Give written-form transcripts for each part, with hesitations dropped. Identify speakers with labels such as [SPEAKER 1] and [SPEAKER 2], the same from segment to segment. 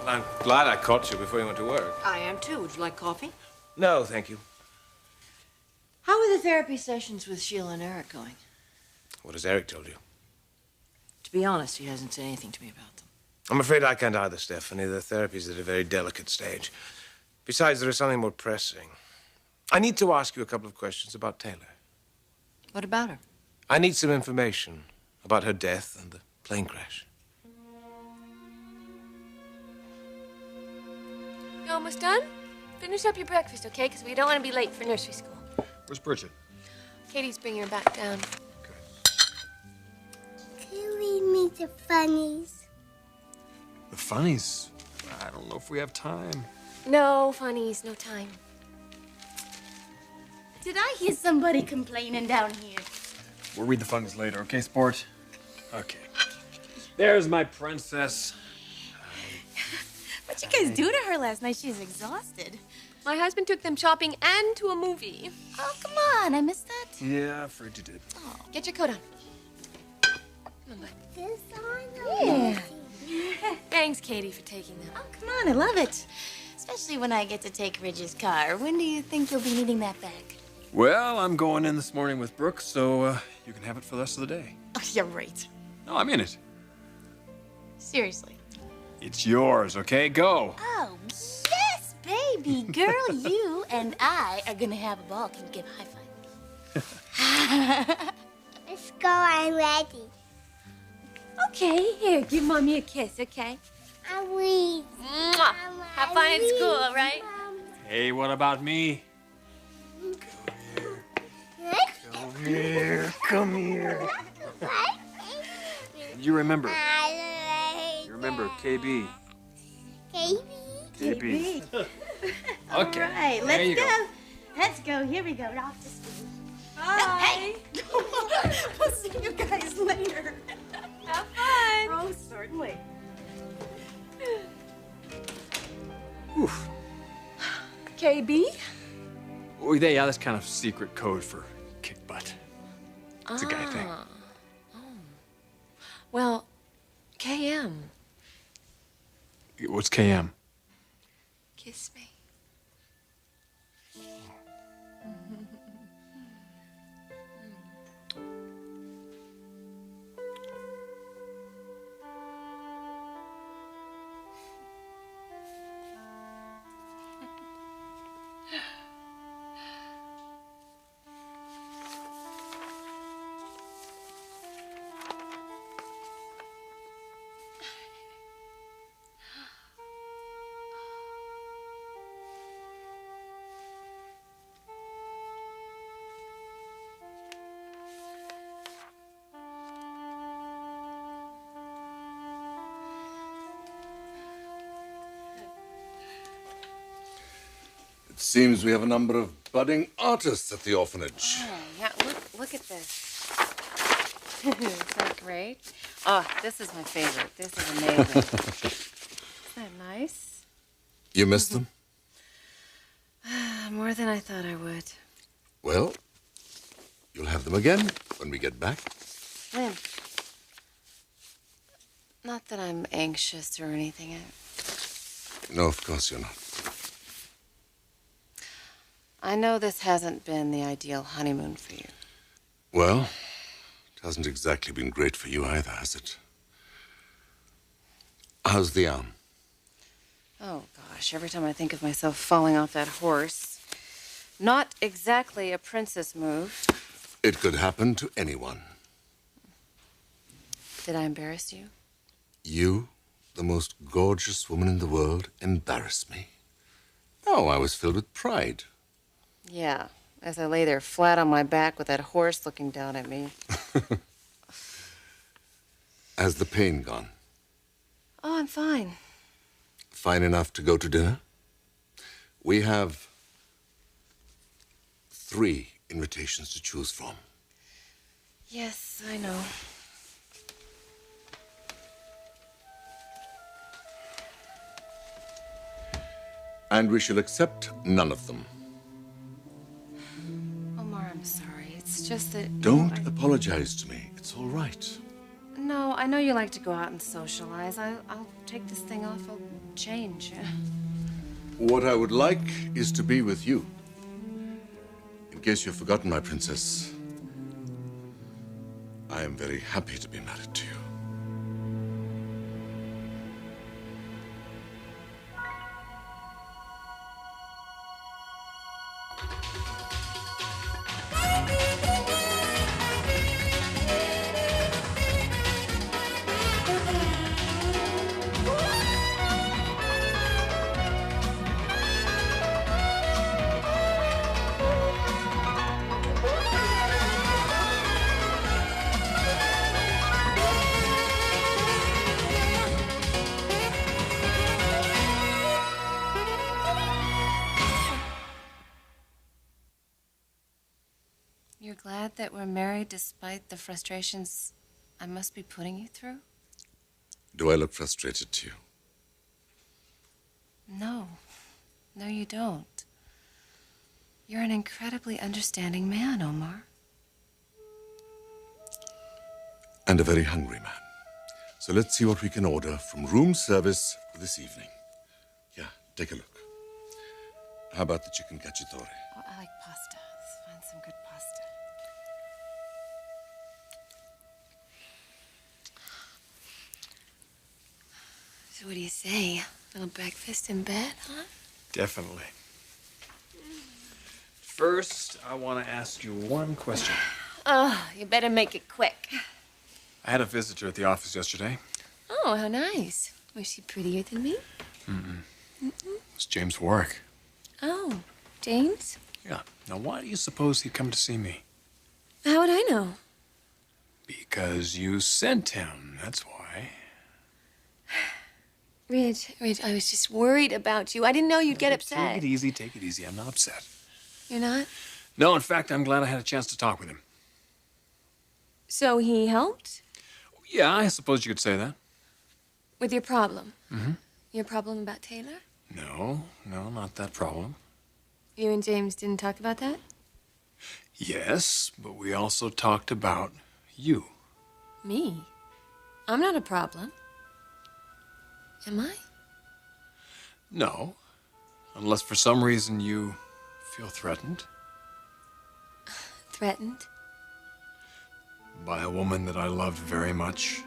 [SPEAKER 1] I'm glad I caught you before you went to work.
[SPEAKER 2] I am too. Would you like coffee?
[SPEAKER 1] No, thank you.
[SPEAKER 2] How are the therapy sessions with Sheila and Eric going?
[SPEAKER 1] What has Eric told you?
[SPEAKER 2] To be honest, he hasn't said anything to me about them.
[SPEAKER 1] I'm afraid I can't either, Stephanie. The therapy's at a very delicate stage. Besides, there is something more pressing. I need to ask you a couple of questions about Taylor.
[SPEAKER 2] What about her?
[SPEAKER 1] I need some information about her death and the plane crash.
[SPEAKER 3] You almost done? Finish up your breakfast, okay? Because we don't want to be late for nursery school.
[SPEAKER 4] Where's Bridget?
[SPEAKER 3] Katie's bringing her back down.
[SPEAKER 5] Can you read me the funnies?
[SPEAKER 4] The funnies? I don't know if we have time.
[SPEAKER 3] No funnies, no time.
[SPEAKER 5] Did I hear somebody complaining down here?
[SPEAKER 4] We'll read the funnies later, okay, sport? Okay. There's my princess.
[SPEAKER 5] What'd you guys do to her last night? She's exhausted.
[SPEAKER 3] My husband took them shopping and to a movie.
[SPEAKER 5] Oh, come on. I missed that.
[SPEAKER 4] Yeah, afraid you did.
[SPEAKER 3] Oh, get your coat on. Come on, bud.
[SPEAKER 5] This on?
[SPEAKER 3] Yeah. Thanks, Katie, for taking them.
[SPEAKER 5] Oh, come on. I love it. Especially when I get to take Ridge's car. When do you think you'll be needing that back?
[SPEAKER 4] Well, I'm going in this morning with Brooke, so you can have it for the rest of the day.
[SPEAKER 5] Oh, you're right.
[SPEAKER 4] No, I'm in it.
[SPEAKER 5] Seriously.
[SPEAKER 4] It's yours, okay? Go.
[SPEAKER 5] Oh, yes, baby. Girl, you and I are gonna have a ball. Can you give a high five? Let's go. I'm ready.
[SPEAKER 3] Okay, here, give Mommy a kiss, okay?
[SPEAKER 5] I'm ready.
[SPEAKER 3] Mwah. Have fun at school, all right?
[SPEAKER 4] Hey, what about me? Come here. Come here. You remember. You remember KB. KB. Okay.
[SPEAKER 5] All right, let's go. Let's go. Here we go. We're off to school.
[SPEAKER 3] Bye.
[SPEAKER 5] Hey. We'll see you guys later.
[SPEAKER 3] Have fun.
[SPEAKER 5] Oh, certainly.
[SPEAKER 4] Oof.
[SPEAKER 3] KB?
[SPEAKER 4] Oh, yeah, that's kind of secret code for kick butt. It's a guy thing.
[SPEAKER 3] Oh. Well, KM.
[SPEAKER 4] What's KM?
[SPEAKER 3] Kiss me.
[SPEAKER 6] It seems we have a number of budding artists at the orphanage.
[SPEAKER 7] Oh, yeah, look at this. Isn't that great? Oh, this is my favorite. This is amazing. Isn't that nice?
[SPEAKER 6] You miss them?
[SPEAKER 7] More than I thought I would.
[SPEAKER 6] Well, you'll have them again when we get back.
[SPEAKER 7] When? Not that I'm anxious or anything.
[SPEAKER 6] No, of course you're not.
[SPEAKER 7] I know this hasn't been the ideal honeymoon for you.
[SPEAKER 6] Well, it hasn't exactly been great for you either, has it? How's the arm?
[SPEAKER 7] Oh, gosh, every time I think of myself falling off that horse. Not exactly a princess move.
[SPEAKER 6] It could happen to anyone.
[SPEAKER 7] Did I embarrass you?
[SPEAKER 6] You, the most gorgeous woman in the world, embarrassed me. Oh, I was filled with pride.
[SPEAKER 7] Yeah, as I lay there flat on my back with that horse looking down at me.
[SPEAKER 6] Has the pain gone?
[SPEAKER 7] Oh, I'm fine.
[SPEAKER 6] Fine enough to go to dinner? We have 3 invitations to choose from.
[SPEAKER 7] Yes, I know.
[SPEAKER 6] And we shall accept none of them.
[SPEAKER 7] Omar, I'm sorry. It's just that...
[SPEAKER 6] Don't apologize to me. It's all right.
[SPEAKER 7] No, I know you like to go out and socialize. I'll take this thing off. I'll change.
[SPEAKER 6] What I would like is to be with you. In case you've forgotten, my princess, I am very happy to be married to you.
[SPEAKER 7] You're glad that we're married despite the frustrations I must be putting you through?
[SPEAKER 6] Do I look frustrated to you?
[SPEAKER 7] No. No, you don't. You're an incredibly understanding man, Omar.
[SPEAKER 6] And a very hungry man. So let's see what we can order from room service for this evening. Yeah, take a look. How about the chicken cacciatore?
[SPEAKER 7] Oh, I like pasta. Let's find some good pasta. So what do you say? A little breakfast in bed, huh?
[SPEAKER 4] Definitely. First, I want to ask you one question.
[SPEAKER 3] Oh, you better make it quick.
[SPEAKER 4] I had a visitor at the office yesterday.
[SPEAKER 3] Oh, how nice. Was she prettier than me?
[SPEAKER 4] It's James Warwick.
[SPEAKER 3] Oh, James?
[SPEAKER 4] Yeah. Now, why do you suppose he'd come to see me?
[SPEAKER 3] How would I know?
[SPEAKER 4] Because you sent him, that's why.
[SPEAKER 3] Ridge, I was just worried about you. I didn't know you'd get upset.
[SPEAKER 4] Take it easy, take it easy. I'm not upset.
[SPEAKER 3] You're not?
[SPEAKER 4] No, in fact, I'm glad I had a chance to talk with him.
[SPEAKER 3] So he helped?
[SPEAKER 4] Yeah, I suppose you could say that.
[SPEAKER 3] With your problem?
[SPEAKER 4] Mm-hmm.
[SPEAKER 3] Your problem about Taylor?
[SPEAKER 4] No, not that problem.
[SPEAKER 3] You and James didn't talk about that?
[SPEAKER 4] Yes, but we also talked about you.
[SPEAKER 3] Me? I'm not a problem. Am I?
[SPEAKER 4] No, unless for some reason you feel threatened
[SPEAKER 3] Threatened?
[SPEAKER 4] by a woman that I loved very much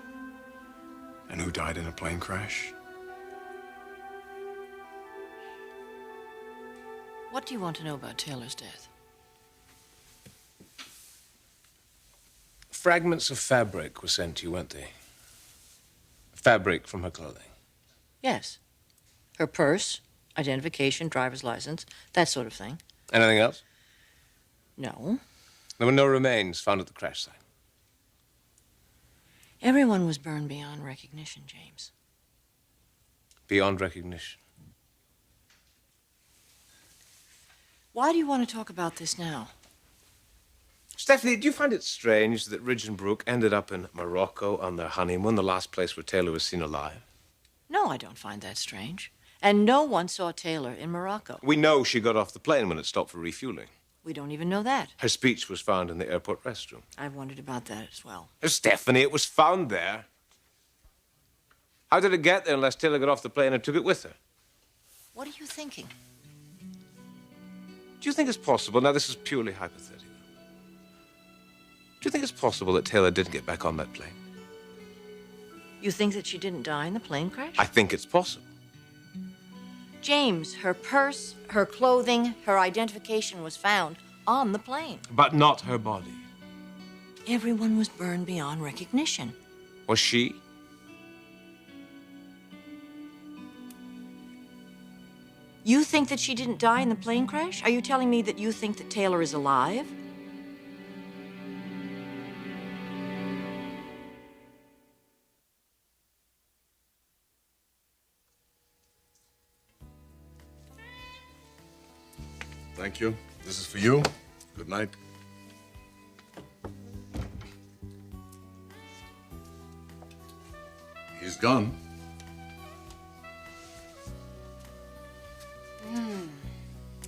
[SPEAKER 4] and who died in a plane crash.
[SPEAKER 2] What do you want to know about Taylor's death?
[SPEAKER 1] Fragments of fabric were sent to you, weren't they? Fabric from her clothing.
[SPEAKER 2] Yes. Her purse, identification, driver's license, that sort of thing.
[SPEAKER 1] Anything else?
[SPEAKER 2] No.
[SPEAKER 1] There were no remains found at the crash site.
[SPEAKER 2] Everyone was burned beyond recognition, James.
[SPEAKER 1] Beyond recognition.
[SPEAKER 2] Why do you want to talk about this now?
[SPEAKER 1] Stephanie, do you find it strange that Ridge and Brooke ended up in Morocco on their honeymoon, the last place where Taylor was seen alive?
[SPEAKER 2] No, I don't find that strange. And no one saw Taylor in Morocco.
[SPEAKER 1] We know she got off the plane when it stopped for refueling.
[SPEAKER 2] We don't even know that.
[SPEAKER 1] Her speech was found in the airport restroom.
[SPEAKER 2] I've wondered about that as well.
[SPEAKER 1] Stephanie, it was found there. How did it get there unless Taylor got off the plane and took it with her?
[SPEAKER 2] What are you thinking?
[SPEAKER 1] Do you think it's possible, now this is purely hypothetical, do you think it's possible that Taylor didn't get back on that plane?
[SPEAKER 2] You think that she didn't die in the plane crash?
[SPEAKER 1] I think it's possible.
[SPEAKER 2] James, her purse, her clothing, her identification was found on the plane.
[SPEAKER 1] But not her body.
[SPEAKER 2] Everyone was burned beyond recognition.
[SPEAKER 1] Was she?
[SPEAKER 2] You think that she didn't die in the plane crash? Are you telling me that you think that Taylor is alive?
[SPEAKER 6] Thank you. This is for you. Good night. He's gone.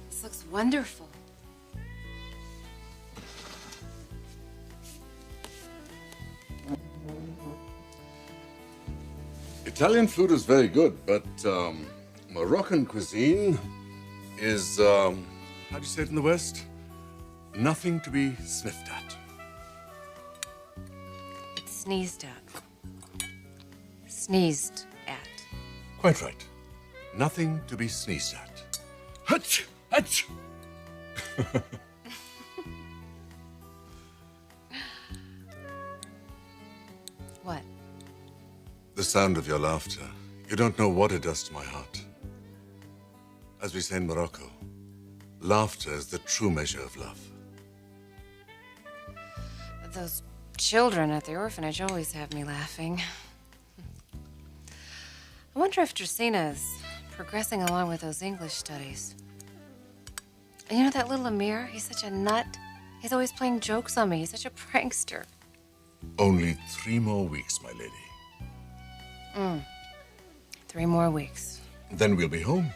[SPEAKER 7] This looks wonderful.
[SPEAKER 6] Italian food is very good, but Moroccan cuisine is, how do you say it in the West? Nothing to be sniffed at.
[SPEAKER 7] It's sneezed at. Sneezed at.
[SPEAKER 6] Quite right. Nothing to be sneezed at. Hutch! Hutch!
[SPEAKER 7] What?
[SPEAKER 6] The sound of your laughter. You don't know what it does to my heart. As we say in Morocco, laughter is the true measure of love.
[SPEAKER 7] Those children at the orphanage always have me laughing. I wonder if Dracina's progressing along with those English studies. And you know that little Amir? He's such a nut. He's always playing jokes on me. He's such a prankster.
[SPEAKER 6] Only 3 more weeks, my lady.
[SPEAKER 7] 3 more weeks.
[SPEAKER 6] Then we'll be home.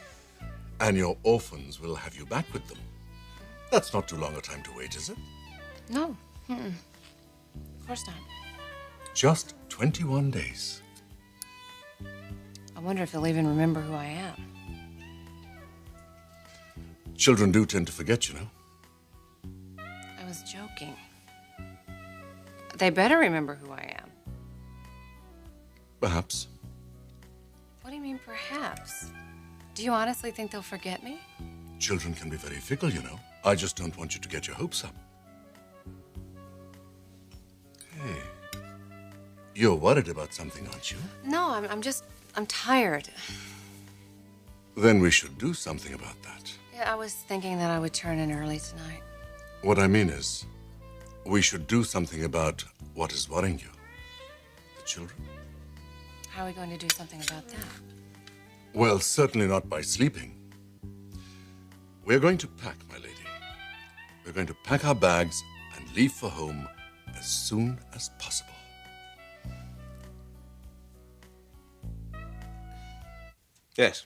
[SPEAKER 6] And your orphans will have you back with them. That's not too long a time to wait, is it?
[SPEAKER 7] No. Mm-mm. Of course not.
[SPEAKER 6] Just 21 days.
[SPEAKER 7] I wonder if they'll even remember who I am.
[SPEAKER 6] Children do tend to forget, you know.
[SPEAKER 7] I was joking. They better remember who I am.
[SPEAKER 6] Perhaps.
[SPEAKER 7] What do you mean, perhaps? Do you honestly think they'll forget me?
[SPEAKER 6] Children can be very fickle, you know. I just don't want you to get your hopes up. Hey, you're worried about something, aren't you?
[SPEAKER 7] No, I'm tired.
[SPEAKER 6] Then we should do something about that.
[SPEAKER 7] Yeah, I was thinking that I would turn in early tonight.
[SPEAKER 6] What I mean is, we should do something about what is worrying you. The children?
[SPEAKER 7] How are we going to do something about that?
[SPEAKER 6] Well, certainly not by sleeping. We're going to pack, my lady. We're going to pack our bags and leave for home as soon as possible.
[SPEAKER 1] Yes.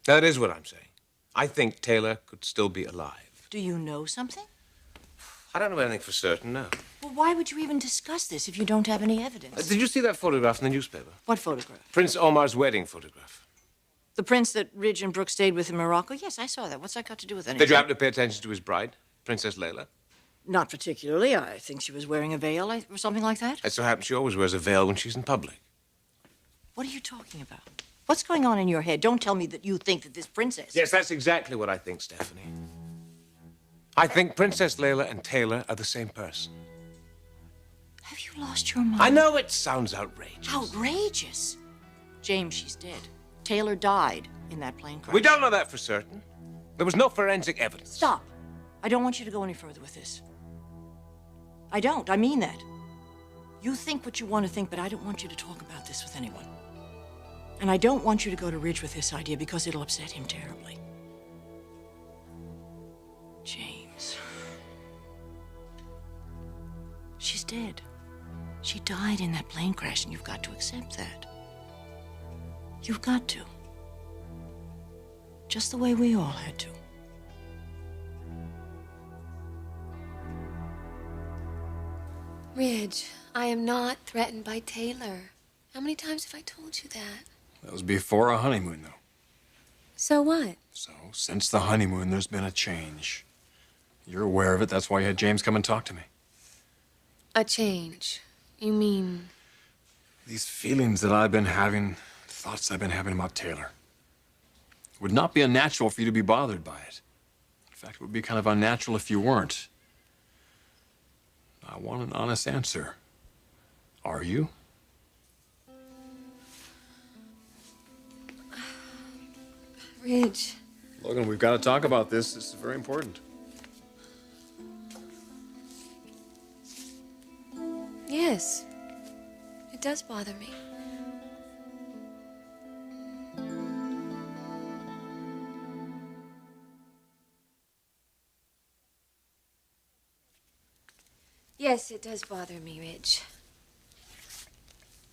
[SPEAKER 1] That is what I'm saying. I think Taylor could still be alive.
[SPEAKER 2] Do you know something?
[SPEAKER 1] I don't know anything for certain, no.
[SPEAKER 2] Well, why would you even discuss this if you don't have any evidence?
[SPEAKER 1] Did you see that photograph in the newspaper?
[SPEAKER 2] What photograph?
[SPEAKER 1] Prince Omar's wedding photograph.
[SPEAKER 2] The prince that Ridge and Brooke stayed with in Morocco? Yes, I saw that. What's that got to do with anything?
[SPEAKER 1] Did you happen to pay attention to his bride, Princess Leila?
[SPEAKER 2] Not particularly. I think she was wearing a veil or something like that.
[SPEAKER 1] It so happens she always wears a veil when she's in public.
[SPEAKER 2] What are you talking about? What's going on in your head? Don't tell me that you think that this princess...
[SPEAKER 1] Yes, that's exactly what I think, Stephanie. I think Princess Leila and Taylor are the same person.
[SPEAKER 2] Have you lost your mind?
[SPEAKER 1] I know it sounds outrageous.
[SPEAKER 2] Outrageous? James, she's dead. Taylor died in that plane crash.
[SPEAKER 1] We don't know that for certain. There was no forensic evidence.
[SPEAKER 2] Stop. I don't want you to go any further with this. I don't. I mean that. You think what you want to think, but I don't want you to talk about this with anyone. And I don't want you to go to Ridge with this idea because it'll upset him terribly. James. She's dead. She died in that plane crash, and you've got to accept that. You've got to. Just the way we all had to.
[SPEAKER 3] Ridge, I am not threatened by Taylor. How many times have I told you that?
[SPEAKER 4] That was before our honeymoon, though.
[SPEAKER 3] So what?
[SPEAKER 4] So, since the honeymoon, there's been a change. You're aware of it. That's why you had James come and talk to me.
[SPEAKER 3] A change? You mean...
[SPEAKER 4] These feelings that I've been having, thoughts I've been having about Taylor. It would not be unnatural for you to be bothered by it. In fact, it would be kind of unnatural if you weren't. I want an honest answer. Are you?
[SPEAKER 3] Ridge.
[SPEAKER 4] Logan, we've got to talk about this. This is very important.
[SPEAKER 3] Yes. It does bother me. Yes, it does bother me, Ridge.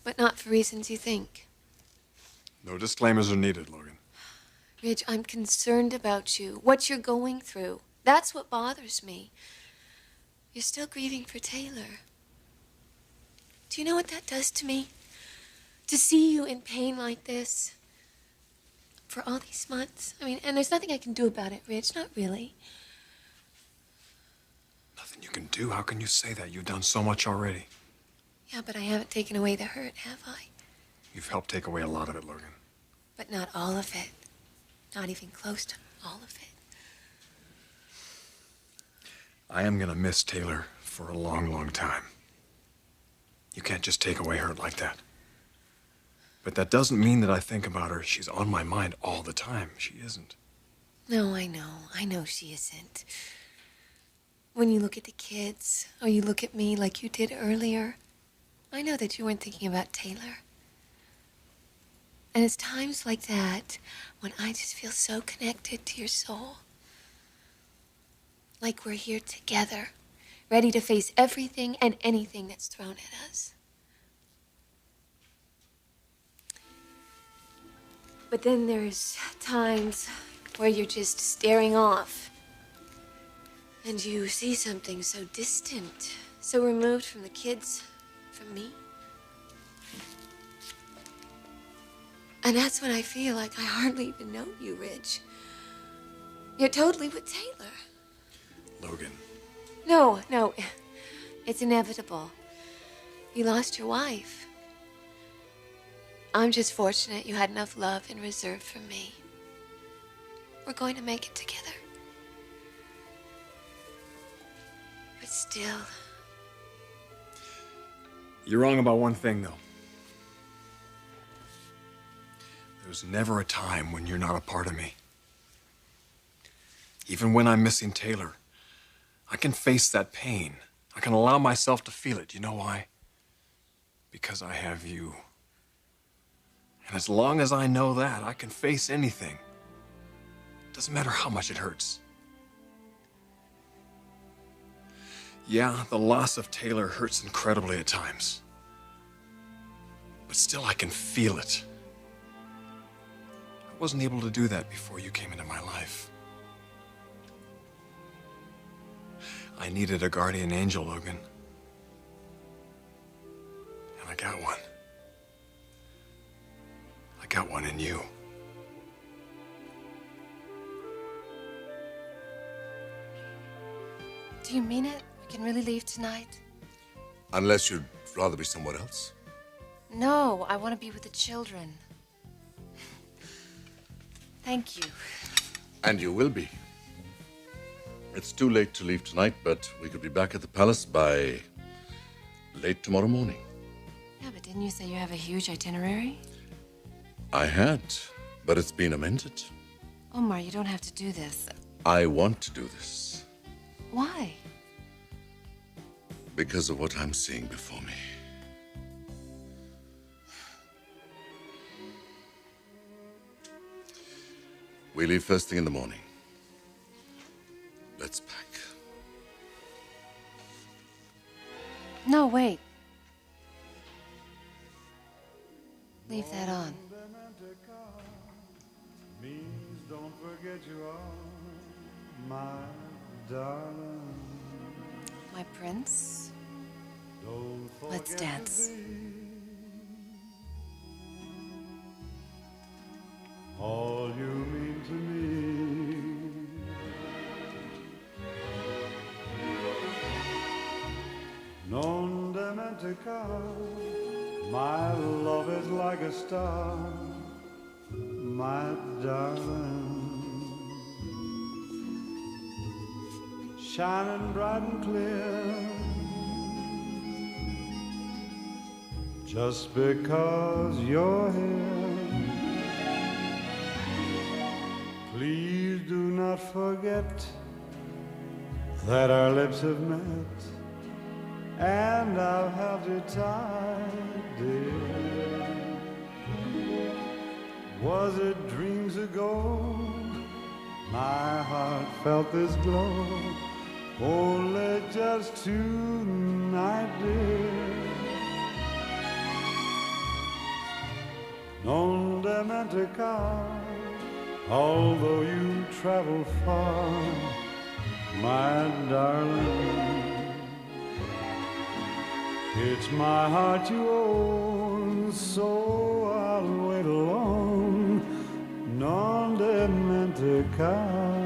[SPEAKER 3] But not for reasons you think.
[SPEAKER 4] No disclaimers are needed, Logan.
[SPEAKER 3] Ridge, I'm concerned about you, what you're going through. That's what bothers me. You're still grieving for Taylor. Do you know what that does to me? To see you in pain like this for all these months. I mean, and there's nothing I can do about it, Rich. Not really.
[SPEAKER 4] Nothing you can do? How can you say that? You've done so much already.
[SPEAKER 3] Yeah, but I haven't taken away the hurt, have I?
[SPEAKER 4] You've helped take away a lot of it, Logan.
[SPEAKER 3] But not all of it. Not even close to all of it.
[SPEAKER 4] I am gonna miss Taylor for a long, long time. You can't just take away hurt like that. But that doesn't mean that I think about her. She's on my mind all the time. She isn't.
[SPEAKER 3] No, I know. I know she isn't. When you look at the kids, or you look at me like you did earlier, I know that you weren't thinking about Taylor. And it's times like that when I just feel so connected to your soul. Like we're here together, ready to face everything and anything that's thrown at us. But then there's times where you're just staring off. And you see something so distant, so removed from the kids, from me. And that's when I feel like I hardly even know you, Rich. You're totally with Taylor.
[SPEAKER 4] Logan.
[SPEAKER 3] No, it's inevitable. You lost your wife. I'm just fortunate you had enough love and reserve for me. We're going to make it together. But still...
[SPEAKER 4] You're wrong about one thing, though. There's never a time when you're not a part of me. Even when I'm missing Taylor, I can face that pain. I can allow myself to feel it. You know why? Because I have you. And as long as I know that, I can face anything. Doesn't matter how much it hurts. Yeah, the loss of Taylor hurts incredibly at times. But still, I can feel it. I wasn't able to do that before you came into my life. I needed a guardian angel, Logan. And I got one. I got one in you.
[SPEAKER 7] Do you mean it? We can really leave tonight?
[SPEAKER 6] Unless you'd rather be somewhere else.
[SPEAKER 7] No, I want to be with the children. Thank you.
[SPEAKER 6] And you will be. It's too late to leave tonight, but we could be back at the palace by late tomorrow morning.
[SPEAKER 7] Yeah, but didn't you say you have a huge itinerary?
[SPEAKER 6] I had, but it's been amended.
[SPEAKER 7] Omar, you don't have to do this.
[SPEAKER 6] I want to do this
[SPEAKER 7] Why?
[SPEAKER 6] because of what I'm seeing before me. We leave first thing in the morning. Let's pack.
[SPEAKER 7] No, wait. Leave that on.
[SPEAKER 8] Don't forget you are my darling.
[SPEAKER 7] My prince.
[SPEAKER 8] Don't
[SPEAKER 7] Let's dance.
[SPEAKER 8] all you mean to me. Non dimenticar, my love is like a star, my darling, shining bright and clear. Just because you're here, please do not forget that our lips have met, and I've held you tight, dear. Was it dreams ago? My heart felt this glow, only just tonight, dear. Non dimenticar, although you travel far, my darling, It's my heart you own, so I'll wait alone, non de mentir.